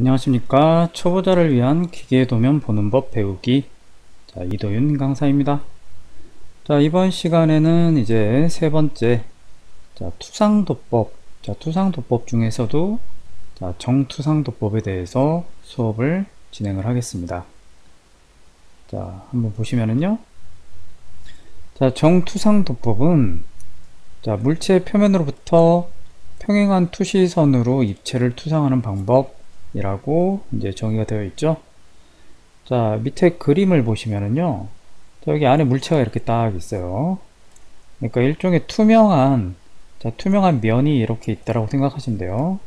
안녕하십니까. 초보자를 위한 기계도면 보는 법 배우기 이도윤 강사입니다. 이번 시간에는 이제 세 번째 투상도법 투상도법 중에서도 정투상도법에 대해서 수업을 진행을 하겠습니다. 한번 보시면은요, 정투상도법은 물체 표면으로부터 평행한 투시선으로 입체를 투상하는 방법이라고 이제 정의가 되어 있죠. 밑에 그림을 보시면은요, 여기 안에 물체가 이렇게 딱 있어요. 그러니까 일종의 투명한 면이 이렇게 있다라고 생각하시면 돼요.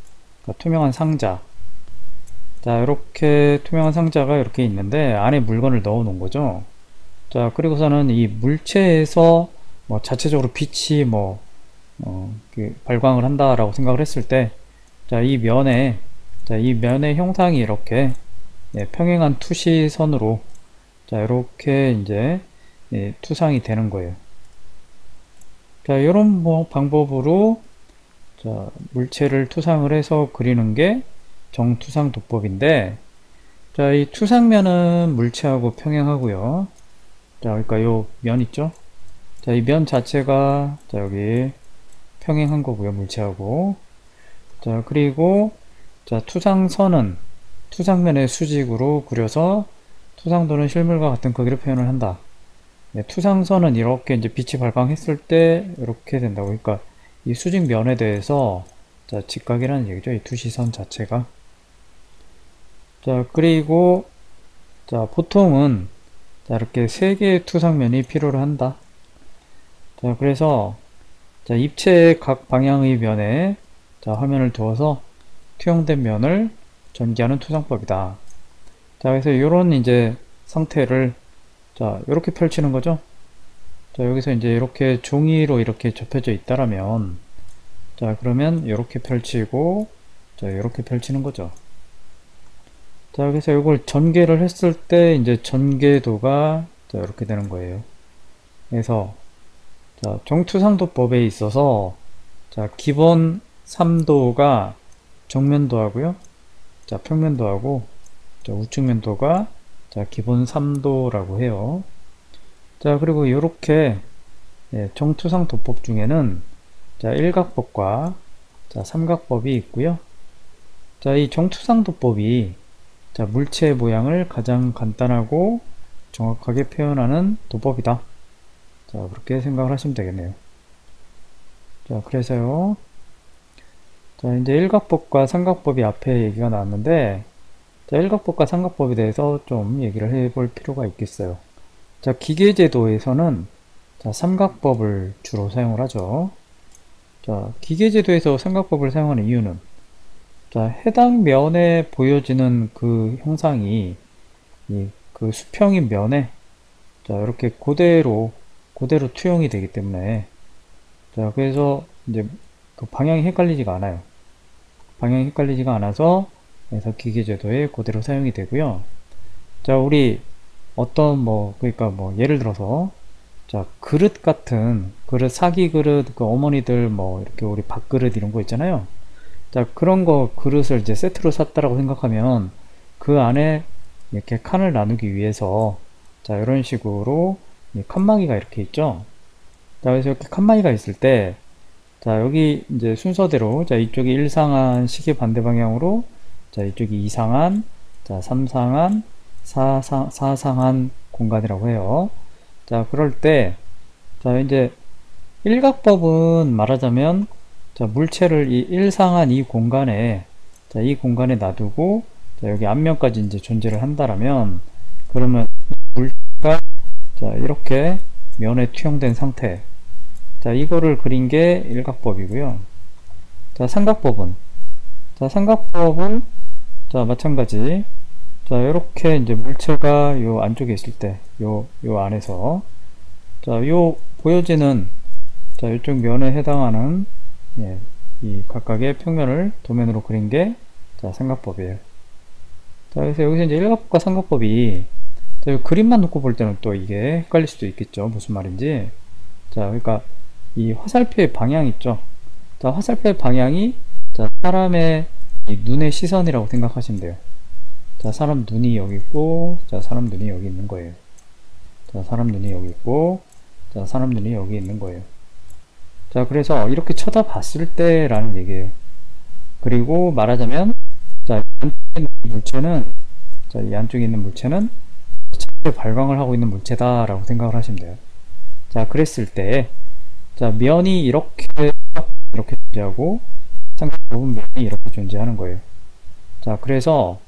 그러니까 투명한 상자. 이렇게 투명한 상자가 이렇게 있는데 안에 물건을 넣어 놓은 거죠. 그리고서는 이 물체에서 자체적으로 빛이 발광을 한다라고 생각을 했을 때, 이 면의 형상이 이렇게 평행한 투시선으로 이렇게 이제 투상이 되는 거예요. 이런 방법으로 물체를 투상을 해서 그리는 게 정투상 도법인데, 이 투상면은 물체하고 평행하고요. 그러니까 요 면 있죠? 이 면 자체가 여기 평행한 거고요, 물체하고. 그리고 투상선은 투상면의 수직으로 그려서 투상도는 실물과 같은 크기로 표현을 한다. 투상선은 이렇게 이제 빛이 발광했을 때 이렇게 된다고. 그러니까 이 수직면에 대해서 직각이라는 얘기죠, 이 투시선 자체가. 그리고 보통은 이렇게 세 개의 투상면이 필요로 한다. 그래서 입체의 각 방향의 면에 화면을 두어서 투영된 면을 전개하는 투상법이다. 그래서 이런 이제 상태를 이렇게 펼치는 거죠. 여기서 이제 이렇게 종이로 이렇게 접혀져 있다라면, 그러면 이렇게 펼치고 이렇게 펼치는 거죠. 그래서 이걸 전개를 했을 때 이제 전개도가 이렇게 되는 거예요. 그래서 정투상도법에 있어서 기본 3도가 정면도하고요, 평면도하고 우측면도가 기본 3도라고 해요. 그리고 이렇게 정투상도법 중에는 일각법과 삼각법이 있고요. 이 정투상도법이 물체의 모양을 가장 간단하고 정확하게 표현하는 도법이다. 그렇게 생각을 하시면 되겠네요. 그래서요, 이제 일각법과 삼각법이 앞에 얘기가 나왔는데, 일각법과 삼각법에 대해서 좀 얘기를 해볼 필요가 있겠어요. 기계제도에서는 삼각법을 주로 사용을 하죠. 기계제도에서 삼각법을 사용하는 이유는, 해당 면에 보여지는 그 형상이 그 수평인 면에 이렇게 그대로 투영이 되기 때문에, 그래서 이제 그 방향이 헷갈리지가 않아요. 방향이 헷갈리지가 않아서, 그래서 기계제도에 그대로 사용이 되고요. 우리 어떤 그러니까 예를 들어서 그릇 같은 사기 그릇, 그 어머니들 이렇게 우리 밥그릇 이런 거 있잖아요. 그런 거 그릇을 이제 세트로 샀다라고 생각하면 그 안에 이렇게 칸을 나누기 위해서 이런 식으로 칸막이가 이렇게 있죠. 그래서 이렇게 칸막이가 있을 때, 여기 이제 순서대로, 이쪽이 1상한 시계 반대 방향으로, 이쪽이 2상한, 3상한, 4상한 공간이라고 해요. 그럴 때, 이제 일각법은 말하자면, 물체를 이 1상한 이 공간에, 놔두고, 여기 앞면까지 이제 존재를 한다라면, 그러면 물체가, 이렇게 면에 투영된 상태. 이거를 그린 게 일각법이고요. 삼각법은, 마찬가지. 이렇게 이제 물체가 요 안쪽에 있을 때, 요 안에서, 요 보여지는, 이쪽 면에 해당하는, 이 각각의 평면을 도면으로 그린 게, 삼각법이에요. 그래서 여기서 이제 일각법과 삼각법이, 그림만 놓고 볼 때는 또 이게 헷갈릴 수도 있겠죠. 무슨 말인지. 그러니까, 이 화살표의 방향 있죠. 화살표의 방향이 사람의 이 눈의 시선이라고 생각하시면 돼요. 자, 사람 눈이 여기 있고, 자, 사람 눈이 여기 있는 거예요. 자, 사람 눈이 여기 있고, 자, 사람 눈이 여기 있는 거예요. 자, 그래서 이렇게 쳐다봤을 때 라는 얘기예요. 그리고 말하자면, 자, 이 안쪽에 있는 물체는, 자, 이 안쪽에 있는 물체는 자체 발광을 하고 있는 물체다 라고 생각을 하시면 돼요. 자, 그랬을 때, 자, 면이 이렇게 존재하고, 삼각법은 면이 이렇게 존재하는 거예요. 자, 그래서,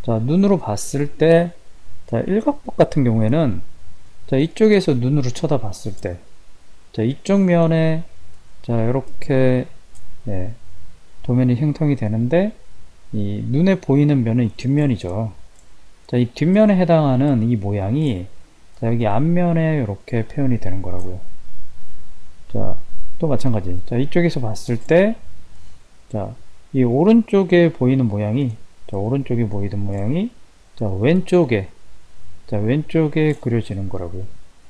자, 눈으로 봤을 때, 자, 일각법 같은 경우에는, 자, 이쪽에서 눈으로 쳐다봤을 때, 자, 이쪽 면에, 자, 이렇게, 네, 도면이 형성이 되는데, 이 눈에 보이는 면은 이 뒷면이죠. 자, 이 뒷면에 해당하는 이 모양이, 자, 여기 앞면에 이렇게 표현이 되는 거라고요. 자, 또 마찬가지. 자, 이쪽에서 봤을 때, 자, 이 오른쪽에 보이는 모양이, 자, 오른쪽에 보이는 모양이, 자, 왼쪽에 그려지는 거라고요.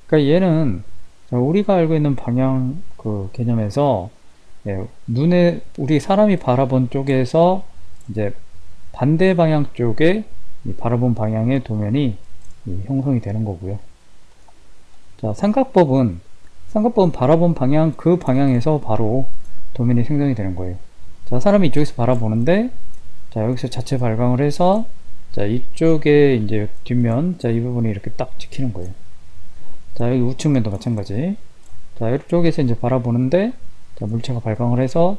그러니까 얘는, 자, 우리가 알고 있는 방향 그 개념에서, 예, 눈에, 우리 사람이 바라본 쪽에서, 이제, 반대 방향 쪽에, 이 바라본 방향의 도면이 형성이 되는 거고요. 자, 삼각법은 바라본 방향, 그 방향에서 바로 도면이 생성이 되는 거예요. 자, 사람이 이쪽에서 바라보는데, 자, 여기서 자체 발광을 해서, 자, 이쪽에 이제 뒷면, 자, 이 부분이 이렇게 딱 찍히는 거예요. 자, 여기 우측면도 마찬가지. 자, 이쪽에서 이제 바라보는데, 자, 물체가 발광을 해서,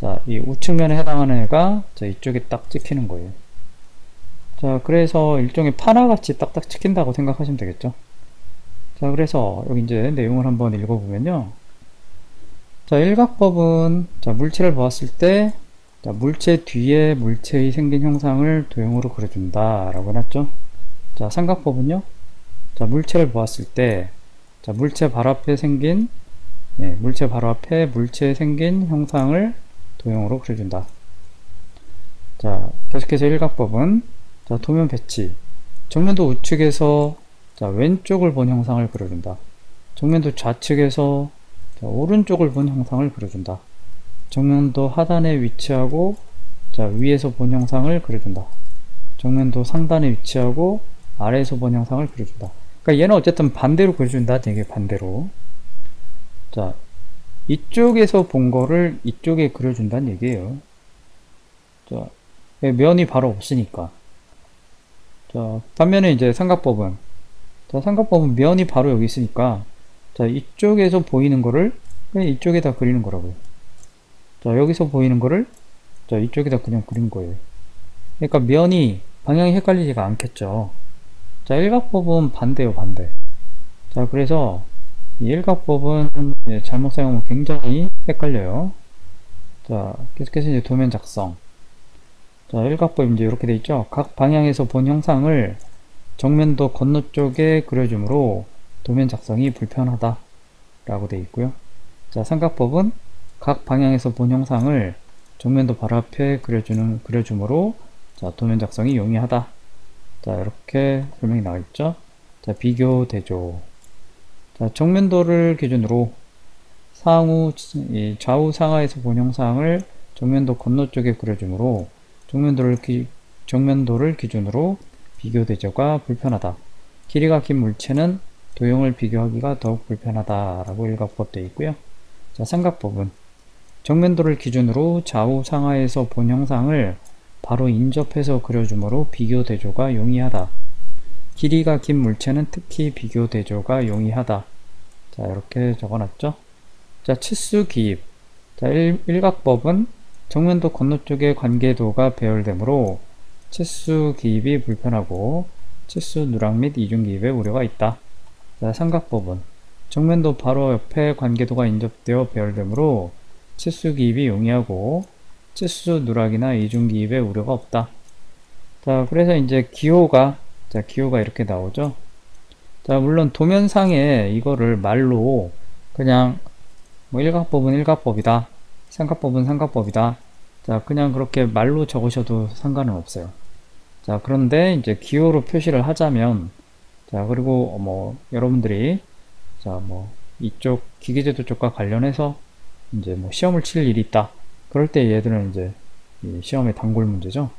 자, 이 우측면에 해당하는 애가, 자, 이쪽에 딱 찍히는 거예요. 자, 그래서 일종의 파나같이 딱딱 찍힌다고 생각하시면 되겠죠. 자, 그래서 여기 이제 내용을 한번 읽어보면요. 자, 일각법은, 자, 물체를 보았을 때, 자, 물체 뒤에 물체의 생긴 형상을 도형으로 그려준다 라고 해놨죠. 자, 삼각법은요. 자, 물체를 보았을 때, 자, 물체 바로 앞에 생긴, 물체 바로 앞에 물체에 생긴 형상을 도형으로 그려준다. 자, 계속해서 일각법은, 자, 도면 배치, 정면도 우측에서, 자, 왼쪽을 본 형상을 그려준다. 정면도 좌측에서, 자, 오른쪽을 본 형상을 그려준다. 정면도 하단에 위치하고, 자, 위에서 본 형상을 그려준다. 정면도 상단에 위치하고 아래에서 본 형상을 그려준다. 그러니까 얘는 어쨌든 반대로 그려준다. 되게 반대로. 자, 이쪽에서 본 거를 이쪽에 그려준다는 얘기예요. 자, 면이 바로 없으니까. 자, 반면에 이제 삼각법은, 자, 삼각법은 면이 바로 여기 있으니까, 자, 이쪽에서 보이는 거를 그냥 이쪽에다 그리는 거라고요. 자, 여기서 보이는 거를, 자, 이쪽에다 그냥 그린 거예요. 그러니까 면이 방향이 헷갈리지가 않겠죠. 자, 일각법은 반대요, 반대. 자, 그래서 이 일각법은 잘못 사용하면 굉장히 헷갈려요. 자, 계속해서 이제 도면 작성. 자, 일각법 이제 이렇게 돼 있죠. 각 방향에서 본 형상을 정면도 건너쪽에 그려주므로 도면 작성이 불편하다 라고 돼 있고요. 자, 삼각법은 각 방향에서 본 형상을 정면도 바로 앞에 그려주므로, 자, 도면 작성이 용이하다. 자, 이렇게 설명이 나와 있죠. 자, 비교 대조. 자, 정면도를 기준으로 좌우 상하에서 본 형상을 정면도 건너쪽에 그려주므로 정면도를 기준으로 비교 대조가 불편하다. 길이가 긴 물체는 도형을 비교하기가 더욱 불편하다 라고 일각법 되어 있고요. 자, 삼각법은 정면도를 기준으로 좌우 상하에서 본 형상을 바로 인접해서 그려주므로 비교 대조가 용이하다. 길이가 긴 물체는 특히 비교 대조가 용이하다. 자, 이렇게 적어놨죠. 자, 치수 기입. 자, 일각법은 정면도 건너쪽의 관계도가 배열되므로 치수 기입이 불편하고 치수 누락 및 이중 기입의 우려가 있다. 자, 삼각법은 정면도 바로 옆에 관계도가 인접되어 배열되므로 치수 기입이 용이하고 치수 누락이나 이중 기입의 우려가 없다. 자, 그래서 이제 기호가 이렇게 나오죠. 자, 물론 도면상에 이거를 말로 그냥 뭐 일각법은 일각법이다, 삼각법은 삼각법이다, 자, 그냥 그렇게 말로 적으셔도 상관은 없어요. 자, 그런데 이제 기호로 표시를 하자면, 자, 그리고 뭐 여러분들이, 자, 뭐 이쪽 기계제도 쪽과 관련해서 이제 뭐 시험을 칠 일이 있다, 그럴 때 얘들은 이제 이 시험의 단골 문제죠.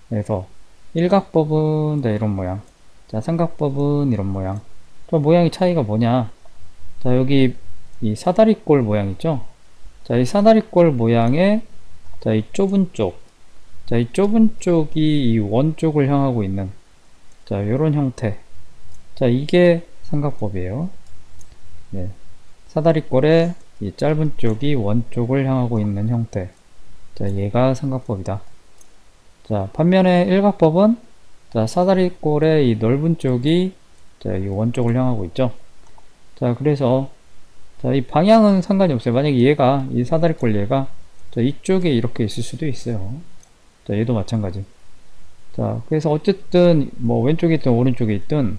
그래서 일각법은 자, 이런 모양. 자, 삼각법은 이런 모양. 저 모양의 차이가 뭐냐? 자, 여기 이 사다리꼴 모양 있죠? 자, 이 사다리꼴 모양의 자, 이 좁은 쪽. 자, 이 좁은 쪽이 이 원 쪽을 향하고 있는 자, 요런 형태. 자, 이게 삼각법이에요. 네. 사다리꼴의 이 짧은 쪽이 원 쪽을 향하고 있는 형태. 자, 얘가 삼각법이다. 자, 반면에 일각법은 자, 사다리꼴의 이 넓은 쪽이 자, 이 원 쪽을 향하고 있죠. 자, 그래서 자, 이 방향은 상관이 없어요. 만약에 얘가 이 사다리꼴 얘가 자, 이쪽에 이렇게 있을 수도 있어요. 자, 얘도 마찬가지. 자, 그래서 어쨌든 뭐 왼쪽에 있든 오른쪽에 있든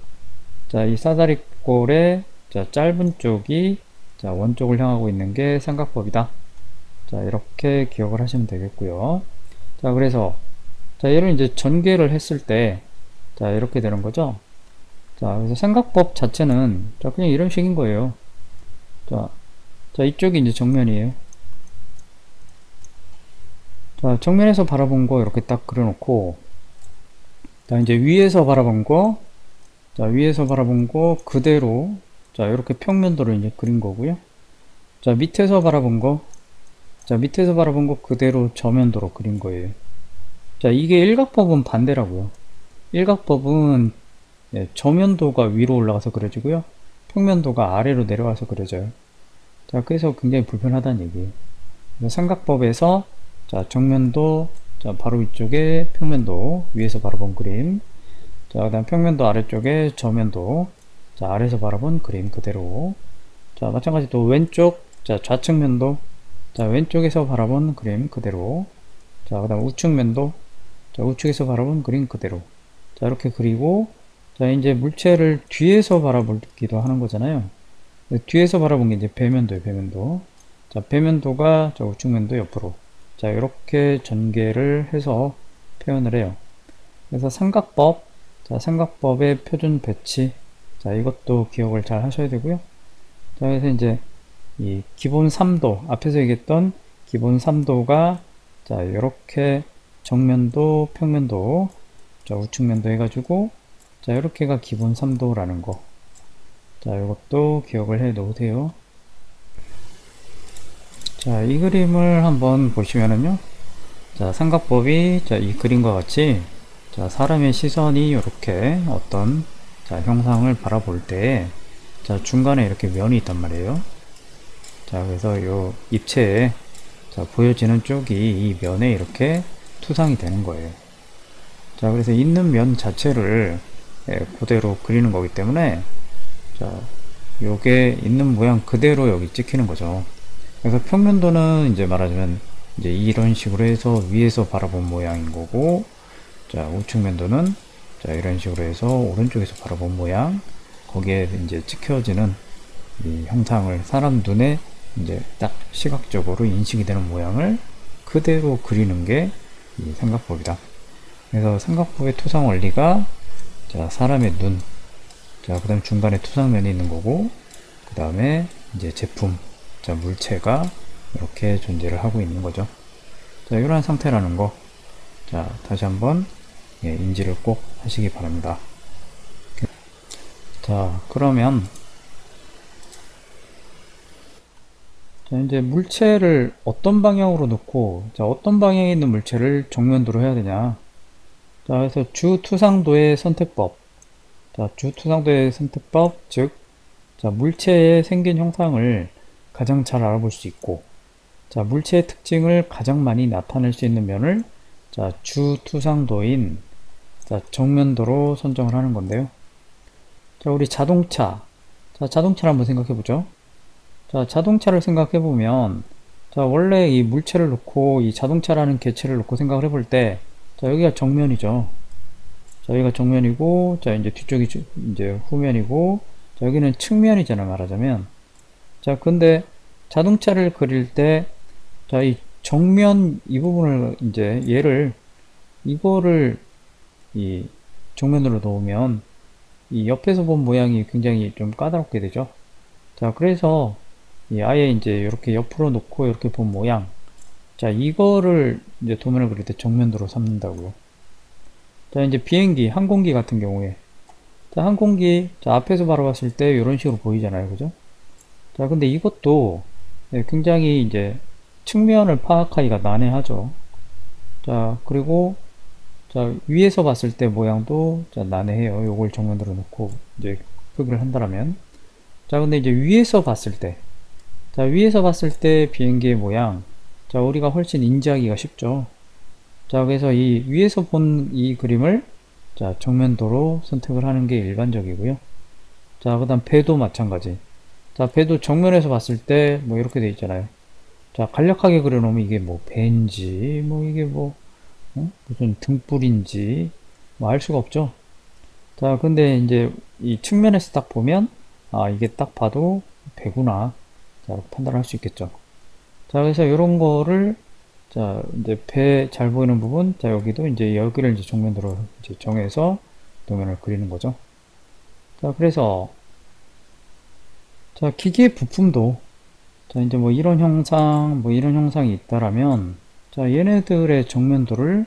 자, 이 사다리꼴의 자, 짧은 쪽이 자, 원 쪽을 향하고 있는 게 삼각법이다. 자, 이렇게 기억을 하시면 되겠고요. 자, 그래서 자, 얘를 이제 전개를 했을 때 자, 이렇게 되는 거죠. 자, 그래서 삼각법 자체는 자, 그냥 이런 식인 거예요. 자, 자, 이쪽이 이제 정면이에요. 자, 정면에서 바라본 거 이렇게 딱 그려놓고, 자, 이제 위에서 바라본 거, 자, 위에서 바라본 거 그대로, 자, 이렇게 평면도를 이제 그린 거고요. 자, 밑에서 바라본 거, 자, 밑에서 바라본 거 그대로 저면도로 그린 거예요. 자, 이게 일각법은 반대라고요. 일각법은 예, 저면도가 위로 올라가서 그려지고요. 평면도가 아래로 내려와서 그려져요. 자, 그래서 굉장히 불편하다는 얘기예요. 삼각법에서 자, 정면도 자, 바로 위쪽에 평면도 위에서 바라본 그림. 자, 그 다음 평면도 아래쪽에 저면도 자, 아래에서 바라본 그림 그대로. 자, 마찬가지 또 왼쪽 자, 좌측면도 자, 왼쪽에서 바라본 그림 그대로. 자, 그 다음 우측면도 자, 우측에서 바라본 그림 그대로. 자, 이렇게 그리고 자, 이제 물체를 뒤에서 바라보기도 하는 거잖아요. 뒤에서 바라본 게 이제 배면도예요, 배면도. 자, 배면도가 자, 우측면도 옆으로. 자, 이렇게 전개를 해서 표현을 해요. 그래서 삼각법, 자, 삼각법의 표준 배치. 자, 이것도 기억을 잘 하셔야 되고요. 자, 그래서 이제 이 기본 3도, 앞에서 얘기했던 기본 3도가 자, 이렇게 정면도, 평면도, 자, 우측면도 해가지고 자, 이렇게가 기본 3도라는 거. 자, 이것도 기억을 해 놓으세요. 자, 이 그림을 한번 보시면은요. 자, 삼각법이 자, 이 그림과 같이 자, 사람의 시선이 이렇게 어떤 자, 형상을 바라볼 때 자, 중간에 이렇게 면이 있단 말이에요. 자, 그래서 요 입체에 자, 보여지는 쪽이 이 면에 이렇게 투상이 되는 거예요. 자, 그래서 있는 면 자체를 예, 그대로 그리는 거기 때문에 자, 요게 있는 모양 그대로 여기 찍히는 거죠. 그래서 평면도는 이제 말하자면 이제 이런 식으로 해서 위에서 바라본 모양인 거고, 자, 우측면도는 자, 이런 식으로 해서 오른쪽에서 바라본 모양, 거기에 이제 찍혀지는 이 형상을 사람 눈에 이제 딱 시각적으로 인식이 되는 모양을 그대로 그리는 게 이 삼각법이다. 그래서 삼각법의 투상 원리가 자, 사람의 눈, 자, 그 다음 중간에 투상면이 있는 거고, 그 다음에 이제 제품, 자, 물체가 이렇게 존재를 하고 있는 거죠. 자, 이러한 상태라는 거. 자, 다시 한번 예, 인지를 꼭 하시기 바랍니다. 자, 그러면 자, 이제 물체를 어떤 방향으로 놓고 자, 어떤 방향에 있는 물체를 정면도로 해야 되냐. 자, 그래서 주투상도의 선택법. 자, 주투상도의 선택법, 즉, 자, 물체의 생긴 형상을 가장 잘 알아볼 수 있고, 자, 물체의 특징을 가장 많이 나타낼 수 있는 면을 자, 주투상도인 자, 정면도로 선정을 하는 건데요. 자, 우리 자동차. 자, 자동차를 한번 생각해 보죠. 자, 자동차를 생각해 보면 자, 원래 이 물체를 놓고 이 자동차라는 개체를 놓고 생각을 해볼 때 자, 여기가 정면이죠. 자, 여기가 정면이고, 자, 이제 뒤쪽이 이제 후면이고, 자, 여기는 측면이잖아, 말하자면. 자, 근데 자동차를 그릴 때, 자, 이 정면 이 부분을 이제 얘를, 이거를 이 정면으로 놓으면, 이 옆에서 본 모양이 굉장히 좀 까다롭게 되죠. 자, 그래서 이 아예 이제 이렇게 옆으로 놓고 이렇게 본 모양. 자, 이거를 이제 도면을 그릴 때 정면도로 삼는다고요. 자, 이제 비행기, 항공기 같은 경우에. 자, 항공기, 자, 앞에서 바라봤을 때 이런 식으로 보이잖아요. 그죠? 자, 근데 이것도 굉장히 이제 측면을 파악하기가 난해하죠. 자, 그리고 자, 위에서 봤을 때 모양도 자, 난해해요. 요걸 정면으로 놓고 이제 표기를 한다면. 자, 근데 이제 위에서 봤을 때, 자, 위에서 봤을 때 비행기의 모양, 자, 우리가 훨씬 인지하기가 쉽죠. 자, 그래서 이 위에서 본 이 그림을 자, 정면도로 선택을 하는 게 일반적이고요. 자, 그 다음 배도 마찬가지. 자, 배도 정면에서 봤을 때 뭐 이렇게 돼 있잖아요. 자, 간략하게 그려놓으면 이게 뭐 배인지, 뭐 이게 뭐 무슨 등불인지 뭐 알 수가 없죠. 자, 근데 이제 이 측면에서 딱 보면 아, 이게 딱 봐도 배구나. 자, 이렇게 판단할 수 있겠죠. 자, 그래서 이런 거를 자, 이제 배 잘 보이는 부분, 자, 여기도 이제 여기를 이제 정면으로 이제 정해서 도면을 그리는 거죠. 자, 그래서 자, 기계 부품도 자, 이제 뭐 이런 형상, 뭐 이런 형상이 있다라면 자, 얘네들의 정면도를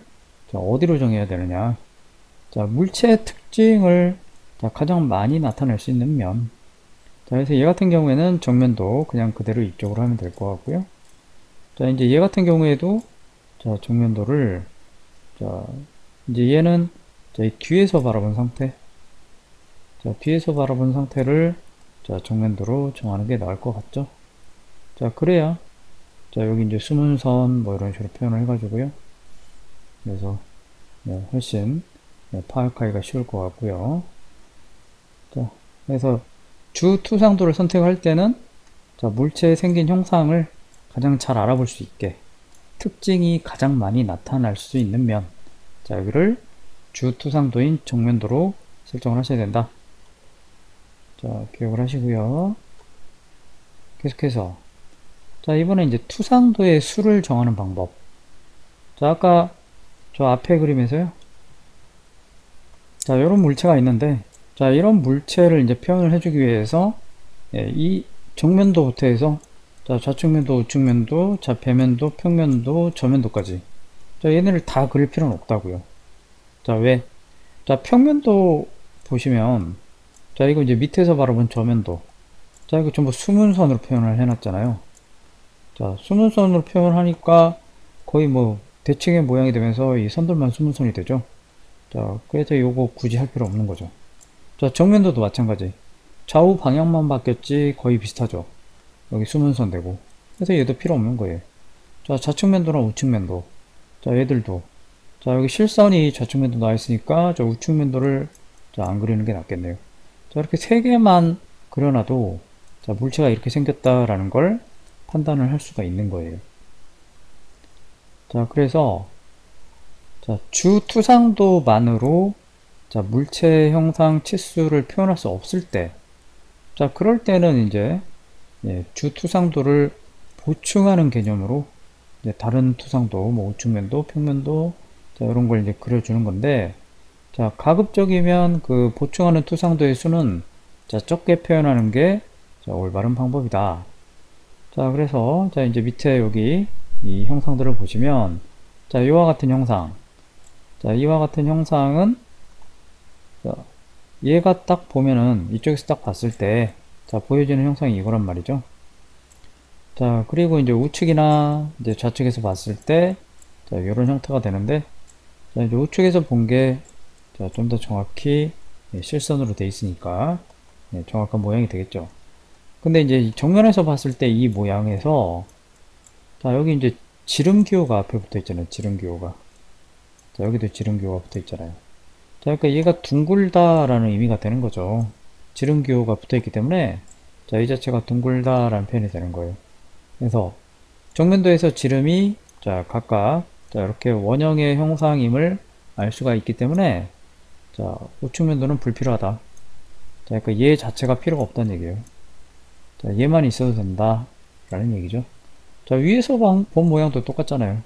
자, 어디로 정해야 되느냐? 자, 물체의 특징을 자, 가장 많이 나타낼 수 있는 면. 자, 그래서 얘 같은 경우에는 정면도 그냥 그대로 이쪽으로 하면 될 것 같고요. 자, 이제 얘 같은 경우에도 자, 정면도를 자, 이제 얘는 자, 이 뒤에서 바라본 상태. 자, 뒤에서 바라본 상태를 자, 정면도로 정하는 게 나을 것 같죠? 자, 그래야 자, 여기 이제 숨은 선 뭐 이런 식으로 표현을 해가지고요. 그래서 네, 훨씬 네, 파악하기가 쉬울 것 같고요. 자, 그래서 주 투상도를 선택할 때는 자, 물체에 생긴 형상을 가장 잘 알아볼 수 있게 특징이 가장 많이 나타날 수 있는 면. 자, 여기를 주 투상도인 정면도로 설정을 하셔야 된다. 자, 기억을 하시고요. 계속해서 자, 이번에 이제 투상도의 수를 정하는 방법. 자, 아까 저 앞에 그림에서요. 자, 이런 물체가 있는데, 자, 이런 물체를 이제 표현을 해주기 위해서, 이 정면도부터 해서, 자, 좌측면도, 우측면도, 자, 배면도, 평면도, 저면도까지. 자, 얘네를 다 그릴 필요는 없다고요. 자, 왜? 자, 평면도 보시면, 자, 이거 이제 밑에서 바라본 저면도. 자, 이거 전부 수문선으로 표현을 해놨잖아요. 자, 수문선으로 표현하니까 거의 뭐 대칭의 모양이 되면서 이 선들만 수문선이 되죠. 자, 그래서 요거 굳이 할 필요 없는 거죠. 자, 정면도도 마찬가지. 좌우 방향만 바뀌었지 거의 비슷하죠. 여기 수문선 되고. 그래서 얘도 필요 없는 거예요. 자, 좌측면도나 우측면도. 자, 얘들도. 자, 여기 실선이 좌측면도 나와 있으니까 저 우측면도를 자, 안 그리는 게 낫겠네요. 자, 이렇게 세 개만 그려놔도 자, 물체가 이렇게 생겼다라는 걸 판단을 할 수가 있는 거예요. 자, 그래서 자, 주 투상도만으로 자, 물체 형상 치수를 표현할 수 없을 때, 자, 그럴 때는 이제 주 투상도를 보충하는 개념으로 이제 다른 투상도, 뭐 우측면도, 평면도, 자, 이런 걸 이제 그려주는 건데, 자, 가급적이면 그 보충하는 투상도의 수는 자, 적게 표현하는 게 자, 올바른 방법이다. 자, 그래서 자, 이제 밑에 여기 이 형상들을 보시면, 자, 이와 같은 형상, 자, 이와 같은 형상은 자, 얘가 딱 보면은 이쪽에서 딱 봤을 때 자, 보여지는 형상이 이거란 말이죠. 자, 그리고 이제 우측이나 이제 좌측에서 봤을 때 자, 이런 형태가 되는데 자, 이제 우측에서 본 게 좀 더 정확히 실선으로 돼 있으니까 정확한 모양이 되겠죠. 근데 이제 정면에서 봤을 때 이 모양에서 자, 여기 이제 지름 기호가 앞에 붙어 있잖아요. 지름 기호가. 자, 여기도 지름 기호가 붙어 있잖아요. 자, 그러니까 얘가 둥글다라는 의미가 되는 거죠. 지름 기호가 붙어 있기 때문에 자, 이 자체가 둥글다라는 표현이 되는 거예요. 그래서 정면도에서 지름이 자, 각각 자, 이렇게 원형의 형상임을 알 수가 있기 때문에 자, 우측면도는 불필요하다. 자, 그러니까 얘 자체가 필요가 없다는 얘기예요. 자, 얘만 있어도 된다 라는 얘기죠. 자, 위에서 본 모양도 똑같잖아요.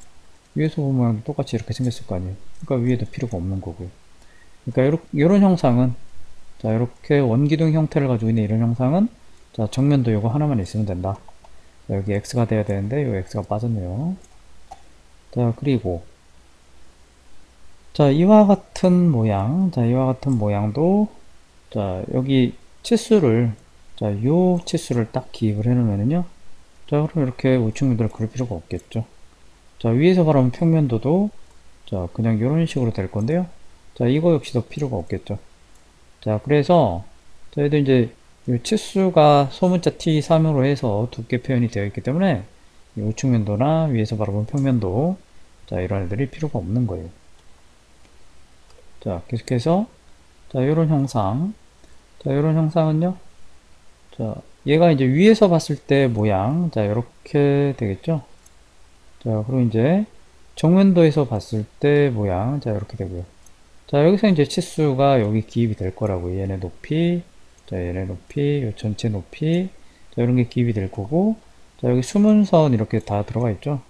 위에서 본 모양도 똑같이 이렇게 생겼을 거 아니에요. 그러니까 위에도 필요가 없는 거고요. 그러니까 이런 형상은 자, 이렇게 원기둥 형태를 가지고 있는 이런 형상은 자, 정면도 요거 하나만 있으면 된다. 자, 여기 X가 돼야 되는데 요 X가 빠졌네요. 자, 그리고 자, 이와 같은 모양, 자, 이와 같은 모양도 자, 여기 치수를 자, 요 치수를 딱 기입을 해 놓으면은요. 자, 그럼 이렇게 우측면도를 그릴 필요가 없겠죠. 자, 위에서 바라본 평면도도 자, 그냥 이런 식으로 될 건데요. 자, 이거 역시도 필요가 없겠죠. 자, 그래서 저희도 이제 이 치수가 소문자 T3으로 해서 두께 표현이 되어 있기 때문에 이 우측면도나 위에서 바라본 평면도 자, 이런 애들이 필요가 없는 거예요. 자, 계속해서 자, 이런 형상. 자, 이런 형상은요. 자, 얘가 이제 위에서 봤을 때 모양. 자, 이렇게 되겠죠. 자, 그리고 이제 정면도에서 봤을 때 모양. 자, 이렇게 되고요. 자, 여기서 이제 치수가 여기 기입이 될 거라고. 얘네 높이, 자, 얘네 높이, 요 전체 높이, 자, 이런 게 기입이 될 거고, 자, 여기 수문선 이렇게 다 들어가 있죠.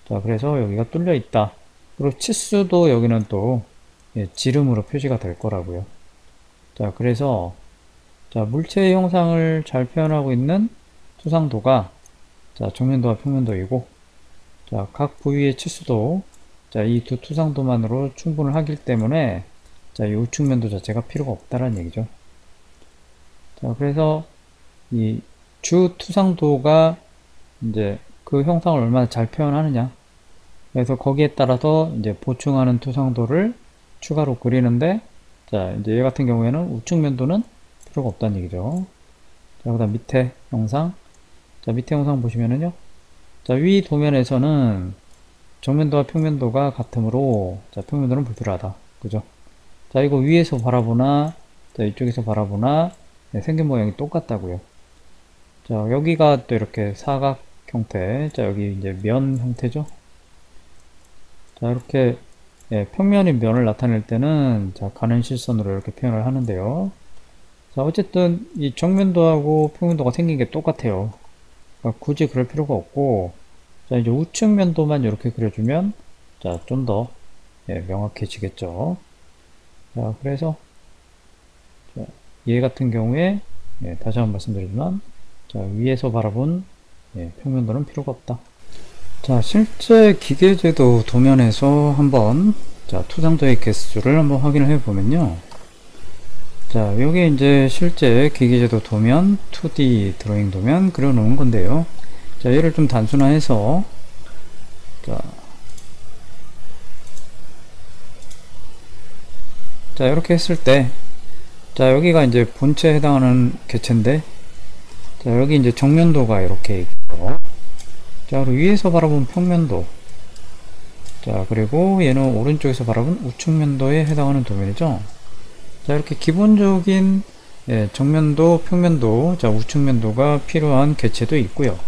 자, 그래서 여기가 뚫려 있다. 그리고 치수도 여기는 또 예, 지름으로 표시가 될 거라고요. 자, 그래서 자, 물체의 형상을 잘 표현하고 있는 투상도가 자, 정면도와 평면도이고, 자, 각 부위의 치수도 자, 이 두 투상도만으로 충분을 하기 때문에 자, 이 우측면도 자체가 필요가 없다는 얘기죠. 자, 그래서 이 주 투상도가 이제 그 형상을 얼마나 잘 표현하느냐. 그래서 거기에 따라서 이제 보충하는 투상도를 추가로 그리는데, 자, 이제 얘 같은 경우에는 우측면도는 필요가 없다는 얘기죠. 자, 그 다음 밑에 영상. 자, 밑에 영상 보시면은요. 자, 위 도면에서는 정면도와 평면도가 같으므로, 자, 평면도는 불필요하다. 그죠? 자, 이거 위에서 바라보나, 자, 이쪽에서 바라보나, 네, 생긴 모양이 똑같다고요. 자, 여기가 또 이렇게 사각 형태. 자, 여기 이제 면 형태죠. 자, 이렇게, 예, 평면이 면을 나타낼 때는, 자, 가는 실선으로 이렇게 표현을 하는데요. 자, 어쨌든 이 정면도하고 평면도가 생긴 게 똑같아요. 그러니까 굳이 그럴 필요가 없고, 자, 이제 우측면도만 이렇게 그려주면, 자, 좀 더 예, 명확해지겠죠. 자, 그래서 자, 얘 같은 경우에 예, 다시 한번 말씀드리지만, 자, 위에서 바라본 예, 평면도는 필요가 없다. 자, 실제 기계제도 도면에서 한번 자, 투상도의 개수를 한번 확인을 해 보면요. 자, 요게 이제 실제 기계제도 도면, 2D 드로잉 도면 그려놓은 건데요. 자, 얘를 좀 단순화해서, 자, 이렇게 했을 때, 자, 여기가 이제 본체에 해당하는 개체인데, 자, 여기 이제 정면도가 이렇게 있고, 자, 그리고 위에서 바라본 평면도, 자, 그리고 얘는 오른쪽에서 바라본 우측면도에 해당하는 도면이죠. 자, 이렇게 기본적인 예, 정면도, 평면도, 자, 우측면도가 필요한 개체도 있고요.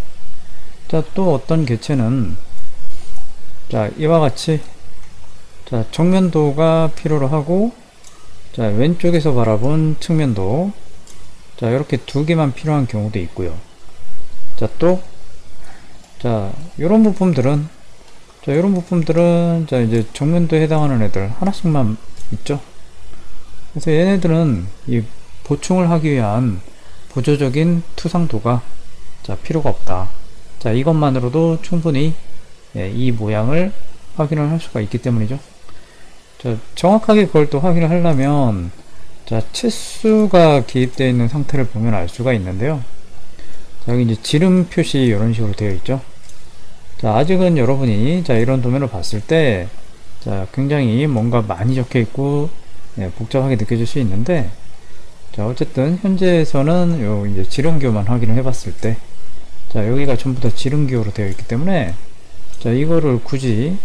자, 또 어떤 개체는 자, 이와 같이 자, 정면도가 필요로 하고 자, 왼쪽에서 바라본 측면도 자, 이렇게 두 개만 필요한 경우도 있고요. 자, 또 자, 요런 부품들은 자, 요런 부품들은 자, 이제 정면도에 해당하는 애들 하나씩만 있죠. 그래서 얘네들은 이 보충을 하기 위한 보조적인 투상도가 자, 필요가 없다. 자, 이것만으로도 충분히 예, 이 모양을 확인을 할 수가 있기 때문이죠. 자, 정확하게 그걸 또 확인을 하려면 자, 치수가 기입되어 있는 상태를 보면 알 수가 있는데요. 자, 여기 이제 지름 표시 이런 식으로 되어 있죠. 자, 아직은 여러분이 자, 이런 도면을 봤을 때 자, 굉장히 뭔가 많이 적혀 있고 예, 복잡하게 느껴질 수 있는데 자, 어쨌든 현재에서는 요 이제 지름기호만 확인을 해 봤을 때 자, 여기가 전부 다 지름기호로 되어 있기 때문에 자, 이거를 굳이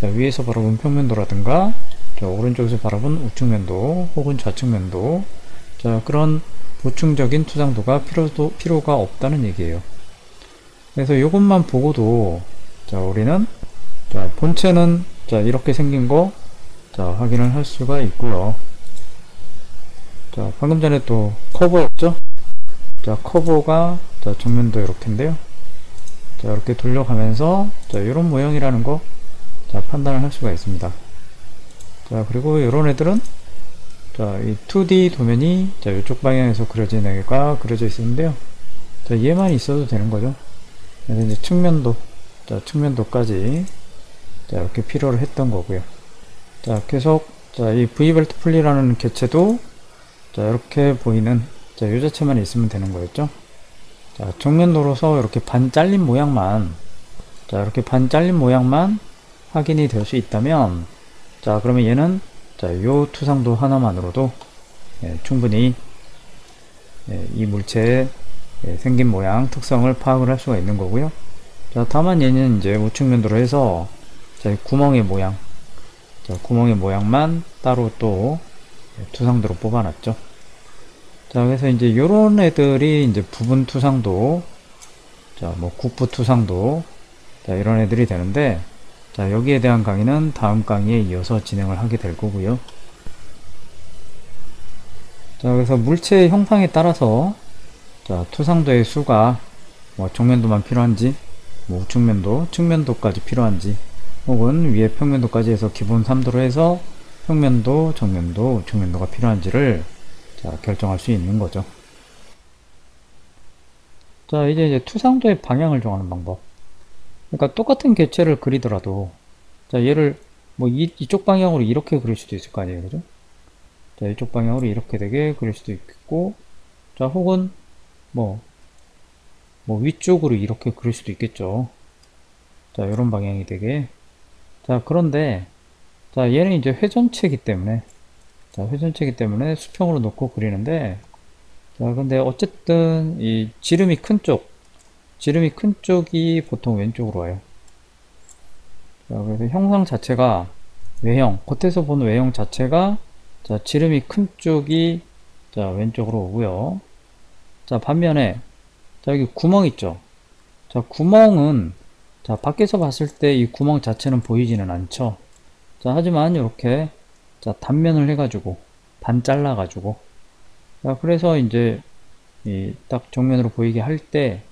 자, 위에서 바라본 평면도라든가 자, 오른쪽에서 바라본 우측면도 혹은 좌측면도 자, 그런 보충적인 투상도가 필요가 없다는 얘기예요. 그래서 이것만 보고도 자, 우리는 자, 본체는 자, 이렇게 생긴 거 자, 확인을 할 수가 있고요. 자, 방금 전에 또 커버였죠? 자, 커버가 자, 정면도 이렇게인데요. 자, 이렇게 돌려가면서 자, 이런 모양이라는 거 자, 판단을 할 수가 있습니다. 자, 그리고 이런 애들은 자, 이 2D 도면이 자, 이쪽 방향에서 그려진 애가 그려져 있었는데요. 자, 얘만 있어도 되는 거죠. 그래서 이제 측면도, 자, 측면도까지 자, 이렇게 필요로 했던 거고요. 자, 계속, 자, 이 V벨트 풀리라는 개체도, 자, 이렇게 보이는, 자, 요 자체만 있으면 되는 거였죠. 자, 정면도로서 이렇게 반 잘린 모양만, 자, 이렇게 반 잘린 모양만 확인이 될 수 있다면, 자, 그러면 얘는, 자, 요 투상도 하나만으로도, 예, 충분히, 예, 이 물체의 예, 생긴 모양, 특성을 파악을 할 수가 있는 거고요. 자, 다만 얘는 이제 우측면도로 해서, 자, 이 구멍의 모양, 자, 구멍의 모양만 따로 또 예, 투상도로 뽑아놨죠. 자, 그래서 이제 요런 애들이 이제 부분 투상도, 자, 뭐 국부 투상도, 자, 이런 애들이 되는데, 자, 여기에 대한 강의는 다음 강의에 이어서 진행을 하게 될 거고요. 자, 그래서 물체의 형상에 따라서, 자, 투상도의 수가, 뭐 정면도만 필요한지, 뭐 우측면도, 측면도까지 필요한지, 혹은 위에 평면도까지 해서 기본 3도로 해서 평면도, 정면도, 우측면도가 필요한지를 자, 결정할 수 있는 거죠. 자, 이제 투상도의 방향을 정하는 방법. 그러니까 똑같은 개체를 그리더라도, 자, 얘를 뭐 이쪽 방향으로 이렇게 그릴 수도 있을 거 아니에요, 그죠? 자, 이쪽 방향으로 이렇게 되게 그릴 수도 있겠고, 자, 혹은 뭐 위쪽으로 이렇게 그릴 수도 있겠죠. 자, 이런 방향이 되게. 자, 그런데, 자, 얘는 이제 회전체이기 때문에, 자, 회전체이기 때문에 수평으로 놓고 그리는데, 자, 근데 어쨌든 이 지름이 큰 쪽이 보통 왼쪽으로 와요. 자, 그래서 형상 자체가 외형, 겉에서 보는 외형 자체가 자, 지름이 큰 쪽이 자, 왼쪽으로 오고요. 자, 반면에 자, 여기 구멍 있죠. 자, 구멍은 자, 밖에서 봤을 때 이 구멍 자체는 보이지는 않죠. 자, 하지만 이렇게 자, 단면을 해가지고 반 잘라가지고 자, 그래서 이제 이 딱 정면으로 보이게 할 때,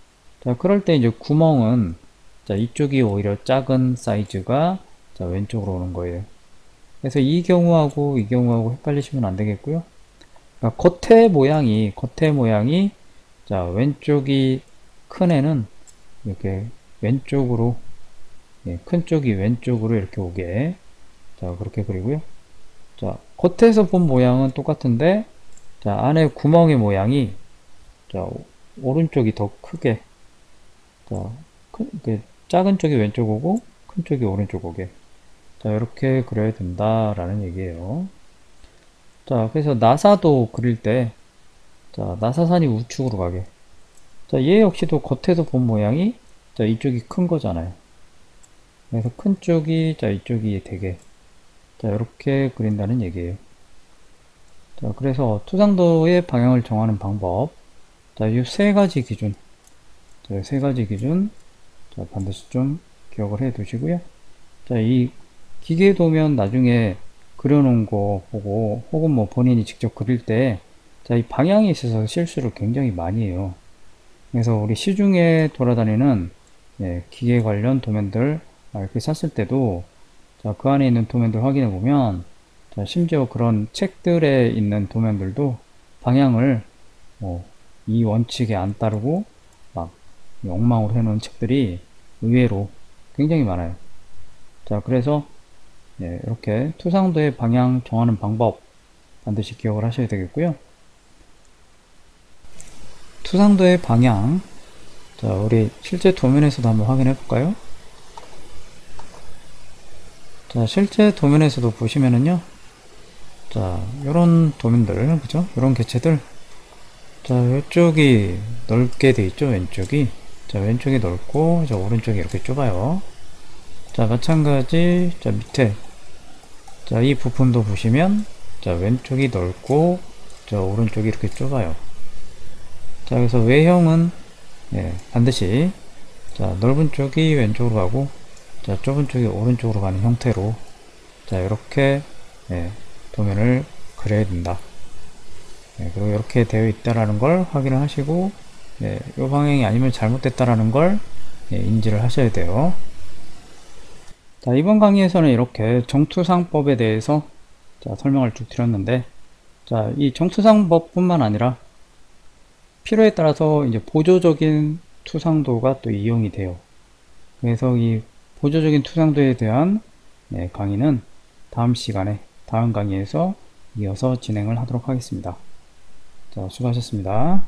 자, 그럴 때 이제 구멍은 자, 이쪽이 오히려 작은 사이즈가 자, 왼쪽으로 오는 거예요. 그래서 이 경우하고 헷갈리시면 안 되겠고요. 그러니까 겉의 모양이 자, 왼쪽이 큰 애는 이렇게 왼쪽으로 예, 큰 쪽이 왼쪽으로 이렇게 오게 자, 그렇게 그리고요. 자, 겉에서 본 모양은 똑같은데 자, 안에 구멍의 모양이 자, 오른쪽이 더 크게 자, 작은 쪽이 왼쪽 오고 큰 쪽이 오른쪽 오게 자, 이렇게 그려야 된다라는 얘기예요. 자, 그래서 나사도 그릴 때 자, 나사선이 우측으로 가게 자, 얘 역시도 겉에서 본 모양이 자, 이쪽이 큰 거잖아요. 그래서 큰 쪽이 자, 이쪽이 되게 자, 이렇게 그린다는 얘기예요. 자, 그래서 투상도의 방향을 정하는 방법 자, 이 세 가지 기준 자, 세 가지 기준 자, 반드시 좀 기억을 해 두시고요. 자, 이 기계 도면 나중에 그려놓은 거 보고 혹은 뭐 본인이 직접 그릴 때 자, 이 방향에 있어서 실수를 굉장히 많이 해요. 그래서 우리 시중에 돌아다니는 예, 기계 관련 도면들 이렇게 샀을 때도 자, 그 안에 있는 도면들 확인해 보면 자, 심지어 그런 책들에 있는 도면들도 방향을 이 원칙에 안 따르고 막 엉망으로 해놓은 책들이 의외로 굉장히 많아요. 자, 그래서 예, 이렇게 투상도의 방향 정하는 방법 반드시 기억을 하셔야 되겠고요. 투상도의 방향 자, 우리 실제 도면에서도 한번 확인해 볼까요? 자, 실제 도면에서도 보시면은요. 자, 요런 도면들, 그죠? 요런 개체들. 자, 이쪽이 넓게 돼 있죠, 왼쪽이. 자, 왼쪽이 넓고, 자, 오른쪽이 이렇게 좁아요. 자, 마찬가지, 자, 밑에. 자, 이 부품도 보시면, 자, 왼쪽이 넓고, 자, 오른쪽이 이렇게 좁아요. 자, 그래서 외형은, 예, 반드시, 자, 넓은 쪽이 왼쪽으로 가고, 자, 좁은 쪽이 오른쪽으로 가는 형태로, 자, 이렇게, 예, 도면을 그려야 된다. 예, 그리고 이렇게 되어 있다라는 걸 확인을 하시고, 예, 이 방향이 아니면 잘못됐다라는 걸 예, 인지를 하셔야 돼요. 자, 이번 강의에서는 이렇게 정투상법에 대해서 자, 설명을 쭉 드렸는데, 자, 이 정투상법뿐만 아니라 필요에 따라서 이제 보조적인 투상도가 또 이용이 돼요. 그래서 이 보조적인 투상도에 대한 강의는 다음 시간에, 다음 강의에서 이어서 진행을 하도록 하겠습니다. 자, 수고하셨습니다.